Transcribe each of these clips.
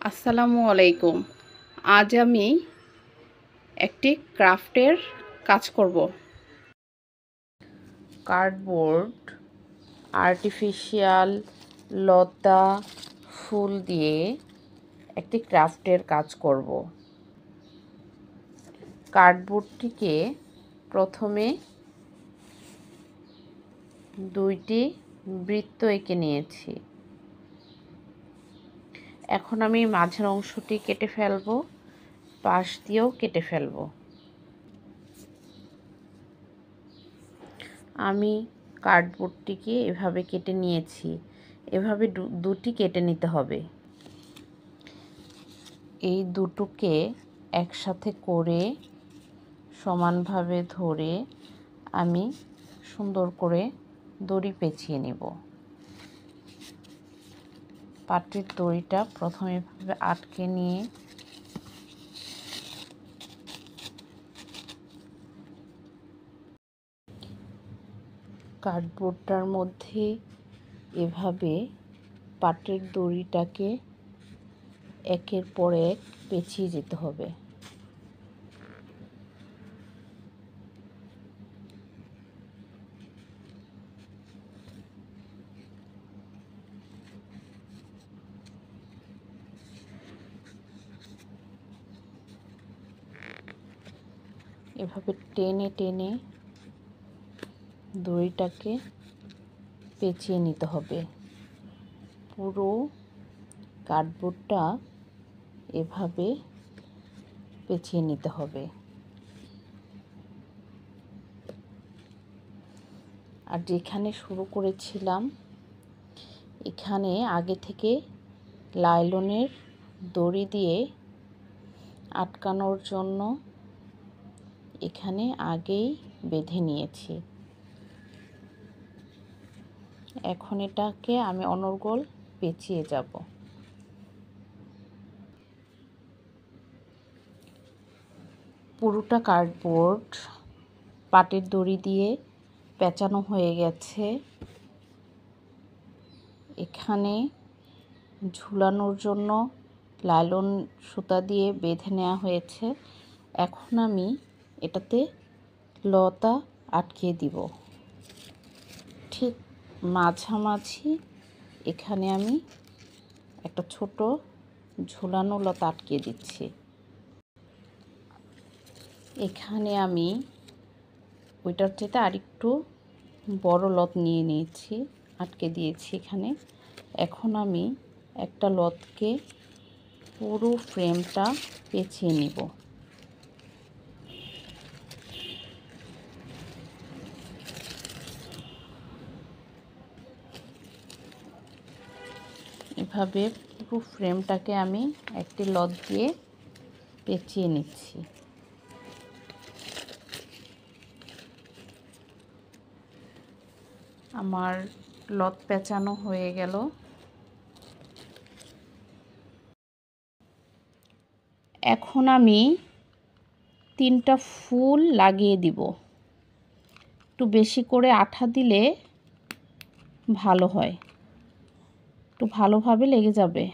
আসসালামু আলাইকুম। আজ আমি একটি ক্রাফটের কাজ করব। কার্ডবোর্ড, আর্টিফিশিয়াল লতা, ফুল দিয়ে একটি ক্রাফটের কাজ করব। কার্ডবোর্ডটিকে প্রথমে দুইটি বৃত্ত এঁকে নিয়েছি। এখন আমি মাঝের অংশটি কেটে ফেলবো, পাশ দিয়েও কেটে ফেলবো। আমি কার্ডবোর্ডটিকে এভাবে কেটে নিয়েছি। এভাবে দুটি কেটে নিতে হবে। এই দুটোকে একসাথে করে সমানভাবে ধরে আমি সুন্দর করে দড়ি পেঁচিয়ে নেব। পাটির দড়িটা প্রথমে এভাবে আটকে নিয়ে কার্ডবোর্ডটার মধ্যে এভাবে পাটের দড়িটাকে একের পর এক পেঁচিয়ে যেতে হবে। এভাবে টেনে টেনে দড়িটাকে পেঁচিয়ে নিতে হবে। পুরো কার্ডবোর্ডটা এভাবে পেঁচিয়ে নিতে হবে। আর যেখানে শুরু করেছিলাম এখানে আগে থেকে লাইলনের দড়ি দিয়ে আটকানোর জন্য এখানে আগেই বেঁধে নিয়েছি। এখন এটাকে আমি অনর্গল পেঁচিয়ে যাব। পুরোটা কার্ডবোর্ড পাটের দড়ি দিয়ে পেঁচানো হয়ে গেছে। এখানে ঝুলানোর জন্য লাইলন সুতা দিয়ে বেঁধে নেওয়া হয়েছে। এখন আমি এটাতে লতা আটকে দিব। ঠিক মাঝামাঝি এখানে আমি একটা ছোট ঝুলানো লতা আটকে দিচ্ছি। এখানে আমি ওইটার চেয়ে আরেকটু বড় লত নিয়ে নিয়েছি, আটকে দিয়েছি এখানে। এখন আমি একটা লতকে পুরো ফ্রেমটা পেঁচিয়ে নিব। এভাবে পুরো ফ্রেমটাকে আমি একটি লত দিয়ে পেঁচিয়ে নিচ্ছি। আমার লত পেঁচানো হয়ে গেল। এখন আমি 3টা ফুল লাগিয়ে দিব। একটু বেশি করে আঠা দিলে ভালো হয়, একটু ভালোভাবে লেগে যাবে।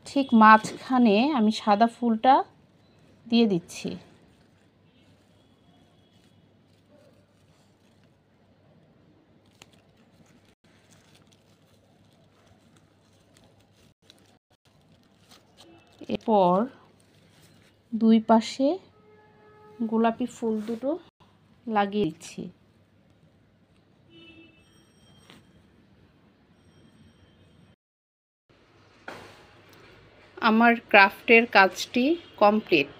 ঠিক মাঝখানে আমি সাদা ফুলটা দিয়ে দিচ্ছি। এরপর দুই পাশে গোলাপি ফুল দুটো লাগিয়ে দিচ্ছি। আমার ক্রাফটের কাজটি কমপ্লিট।